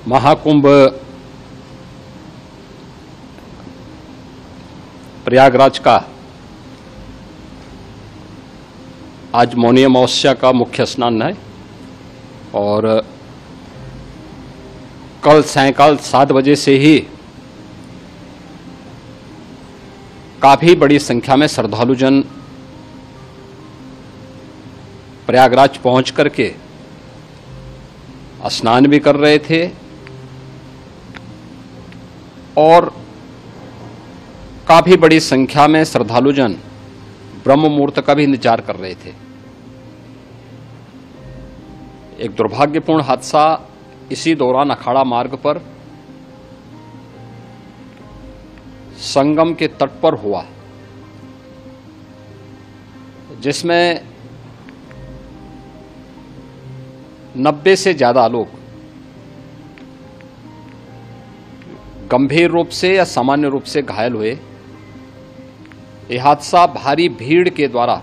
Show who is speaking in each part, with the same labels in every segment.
Speaker 1: महाकुंभ प्रयागराज का आज मौनी अमावस्या का मुख्य स्नान है और कल सायंकाल 7 बजे से ही काफी बड़ी संख्या में श्रद्धालुजन प्रयागराज पहुंच करके स्नान भी कर रहे थे और काफी बड़ी संख्या में श्रद्धालुजन ब्रह्म मुहूर्त का भी इंतजार कर रहे थे। एक दुर्भाग्यपूर्ण हादसा इसी दौरान अखाड़ा मार्ग पर संगम के तट पर हुआ, जिसमें 90 से ज्यादा लोग गंभीर रूप से या सामान्य रूप से घायल हुए। यह हादसा भारी भीड़ के द्वारा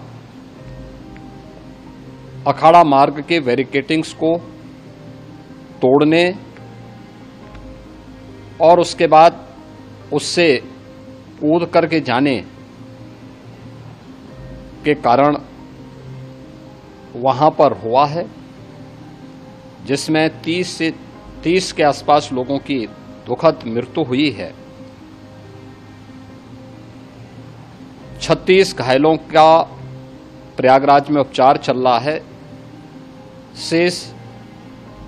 Speaker 1: अखाड़ा मार्ग के बैरिकेडिंग्स को तोड़ने और उसके बाद उससे कूद करके जाने के कारण वहां पर हुआ है, जिसमें 30 के आसपास लोगों की दुखद मृत्यु हुई है। 36 घायलों का प्रयागराज में उपचार चल रहा है। शेष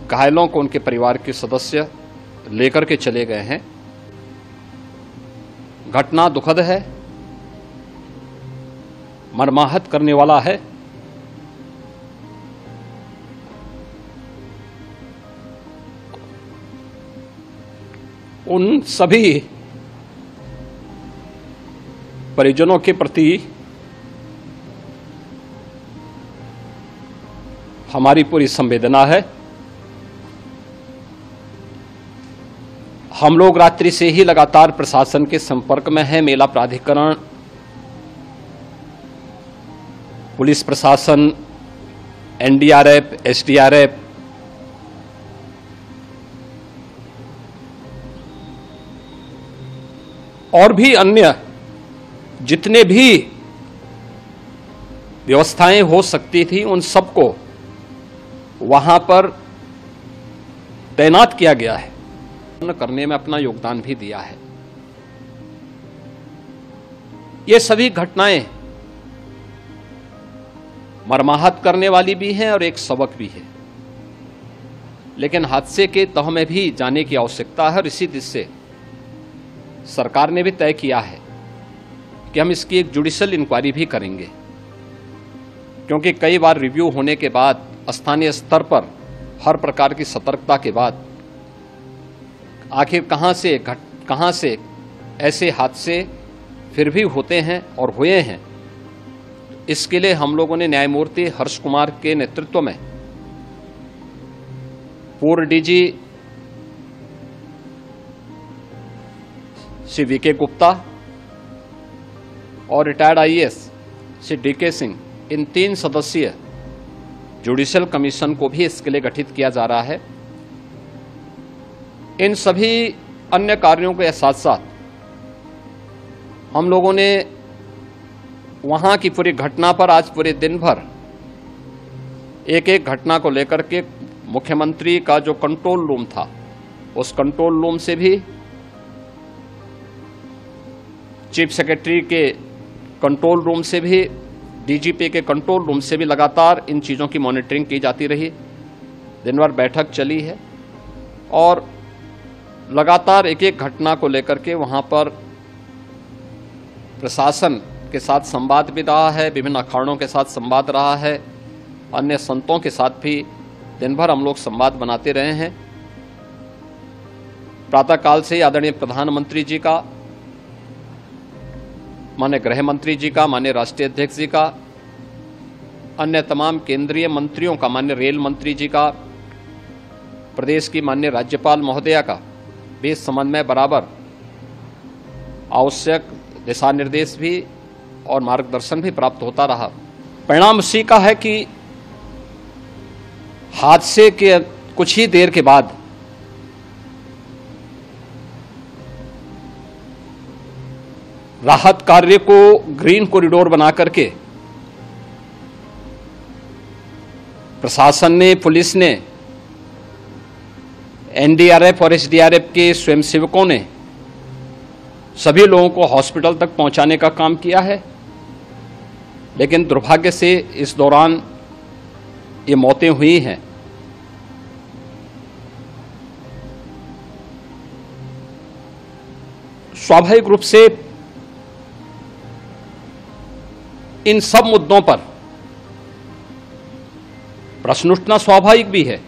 Speaker 1: घायलों को उनके परिवार के सदस्य लेकर के चले गए हैं। घटना दुखद है, मर्माहत करने वाला है। उन सभी परिजनों के प्रति हमारी पूरी संवेदना है। हम लोग रात्रि से ही लगातार प्रशासन के संपर्क में हैं। मेला प्राधिकरण, पुलिस प्रशासन, एनडीआरएफ, एसडीआरएफ और भी अन्य जितने भी व्यवस्थाएं हो सकती थी उन सबको वहां पर तैनात किया गया है, करने में अपना योगदान भी दिया है। ये सभी घटनाएं मर्माहत करने वाली भी हैं और एक सबक भी है, लेकिन हादसे के तह में भी जाने की आवश्यकता है और इसी दिशा से सरकार ने भी तय किया है कि हम इसकी एक जुडिशियल इंक्वायरी भी करेंगे, क्योंकि कई बार रिव्यू होने के बाद स्थानीय स्तर पर हर प्रकार की सतर्कता के बाद आखिर कहां से ऐसे हादसे फिर भी होते हैं और हुए हैं। इसके लिए हम लोगों ने न्यायमूर्ति हर्ष कुमार के नेतृत्व में पूर्व डीजी श्री वीके गुप्ता और retired IAS Shri D K Singh, इन 3 सदस्यीय जुडिशियल कमीशन को भी इसके लिए गठित किया जा रहा है। इन सभी अन्य कार्यों के साथ साथ हम लोगों ने वहां की पूरी घटना पर आज पूरे दिन भर एक एक घटना को लेकर के मुख्यमंत्री का जो कंट्रोल रूम था, उस कंट्रोल रूम से भी, चीफ सेक्रेटरी के कंट्रोल रूम से भी, डीजीपी के कंट्रोल रूम से भी लगातार इन चीज़ों की मॉनिटरिंग की जाती रही। दिन भर बैठक चली है और लगातार एक एक घटना को लेकर के वहाँ पर प्रशासन के साथ संवाद भी रहा है, विभिन्न अखाड़ों के साथ संवाद रहा है, अन्य संतों के साथ भी दिन भर हम लोग संवाद बनाते रहे हैं। प्रातःकाल से आदरणीय प्रधानमंत्री जी का, माननीय गृह मंत्री जी का, माननीय राष्ट्रीय अध्यक्ष जी का, अन्य तमाम केंद्रीय मंत्रियों का, माननीय रेल मंत्री जी का, प्रदेश की माननीय राज्यपाल महोदया का भी इस संबंध में बराबर आवश्यक दिशा निर्देश भी और मार्गदर्शन भी प्राप्त होता रहा। परिणाम उसी का है कि हादसे के कुछ ही देर के बाद राहत कार्य को ग्रीन कॉरिडोर बना करके प्रशासन ने, पुलिस ने, एनडीआरएफ और एसडीआरएफ के स्वयंसेवकों ने सभी लोगों को हॉस्पिटल तक पहुंचाने का काम किया है। लेकिन दुर्भाग्य से इस दौरान ये मौतें हुई हैं। स्वाभाविक रूप से इन सब मुद्दों पर प्रश्न उठना स्वाभाविक भी है।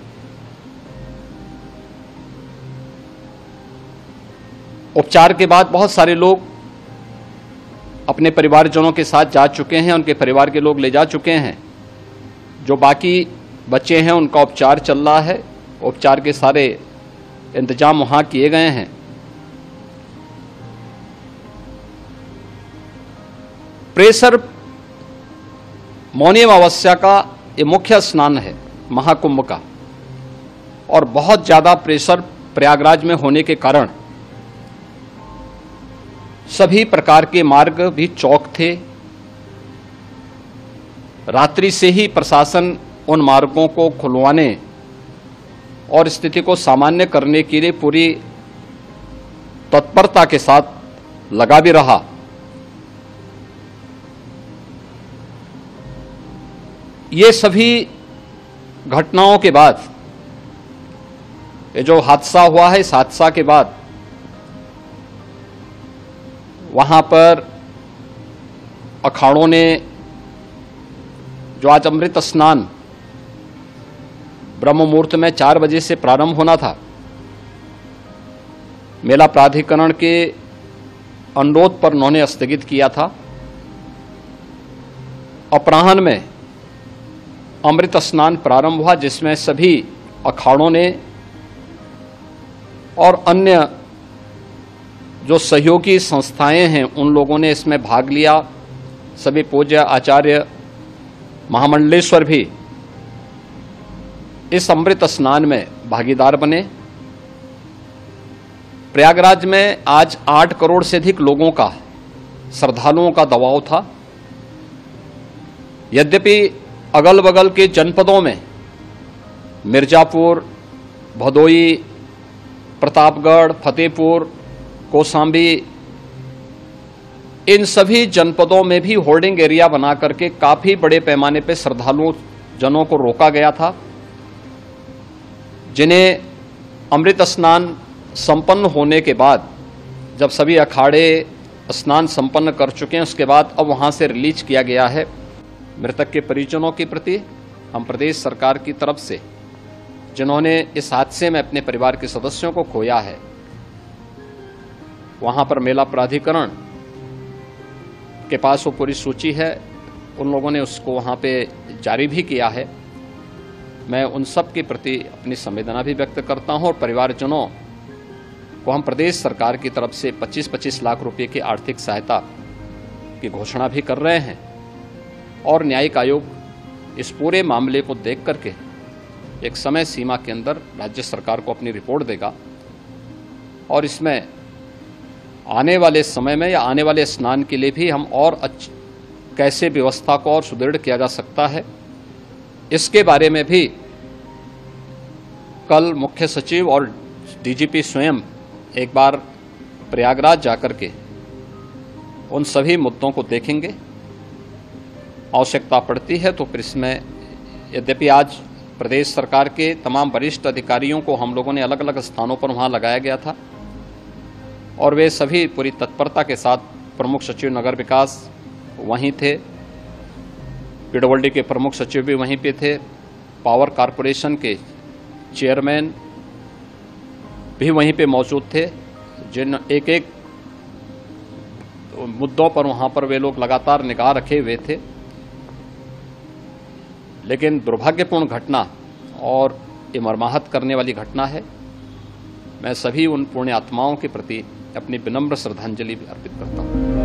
Speaker 1: उपचार के बाद बहुत सारे लोग अपने परिवारजनों के साथ जा चुके हैं, उनके परिवार के लोग ले जा चुके हैं। जो बाकी बच्चे हैं उनका उपचार चल रहा है, उपचार के सारे इंतजाम वहां किए गए हैं। प्रेशर मौनी अमावस्या का ये मुख्य स्नान है महाकुंभ का, और बहुत ज्यादा प्रेशर प्रयागराज में होने के कारण सभी प्रकार के मार्ग भी चौक थे। रात्रि से ही प्रशासन उन मार्गों को खुलवाने और स्थिति को सामान्य करने के लिए पूरी तत्परता के साथ लगा भी रहा। ये सभी घटनाओं के बाद, ये जो हादसा हुआ है, इस हादसा के बाद वहां पर अखाड़ों ने जो आज अमृत स्नान ब्रह्म मुहूर्त में 4 बजे से प्रारंभ होना था, मेला प्राधिकरण के अनुरोध पर उन्होंने स्थगित किया था। अपराह्न में अमृत स्नान प्रारंभ हुआ, जिसमें सभी अखाड़ों ने और अन्य जो सहयोगी संस्थाएं हैं उन लोगों ने इसमें भाग लिया। सभी पूज्य आचार्य महामंडलेश्वर भी इस अमृत स्नान में भागीदार बने। प्रयागराज में आज 8 करोड़ से अधिक लोगों का, श्रद्धालुओं का दबाव था। यद्यपि अगल बगल के जनपदों में मिर्जापुर, भदोई, प्रतापगढ़, फतेहपुर, कौशाम्बी, इन सभी जनपदों में भी होल्डिंग एरिया बना करके काफी बड़े पैमाने पर श्रद्धालुओं जनों को रोका गया था, जिन्हें अमृत स्नान संपन्न होने के बाद, जब सभी अखाड़े स्नान संपन्न कर चुके हैं, उसके बाद अब वहां से रिलीज किया गया है। मृतक के परिजनों के प्रति हम प्रदेश सरकार की तरफ से, जिन्होंने इस हादसे में अपने परिवार के सदस्यों को खोया है, वहां पर मेला प्राधिकरण के पास वो पूरी सूची है, उन लोगों ने उसको वहां पे जारी भी किया है। मैं उन सब के प्रति अपनी संवेदना भी व्यक्त करता हूं और परिवारजनों को हम प्रदेश सरकार की तरफ से 25-25 लाख रुपए की आर्थिक सहायता की घोषणा भी कर रहे हैं। और न्यायिक आयोग इस पूरे मामले को देख करके एक समय सीमा के अंदर राज्य सरकार को अपनी रिपोर्ट देगा, और इसमें आने वाले समय में या आने वाले स्नान के लिए भी हम और कैसे व्यवस्था को और सुदृढ़ किया जा सकता है, इसके बारे में भी कल मुख्य सचिव और डीजीपी स्वयं एक बार प्रयागराज जाकर के उन सभी मुद्दों को देखेंगे। आवश्यकता पड़ती है तो फिर इसमें, यद्यपि आज प्रदेश सरकार के तमाम वरिष्ठ अधिकारियों को हम लोगों ने अलग अलग स्थानों पर वहां लगाया गया था, और वे सभी पूरी तत्परता के साथ, प्रमुख सचिव नगर विकास वहीं थे, पीडब्ल्यूडी के प्रमुख सचिव भी वहीं पे थे, पावर कारपोरेशन के चेयरमैन भी वहीं पे मौजूद थे, जिन एक एक मुद्दों पर वहां पर वे लोग लगातार निगाह रखे हुए थे। लेकिन दुर्भाग्यपूर्ण घटना और ये मर्माहत करने वाली घटना है। मैं सभी उन पुण्य आत्माओं के प्रति अपनी विनम्र श्रद्धांजलि अर्पित करता हूं।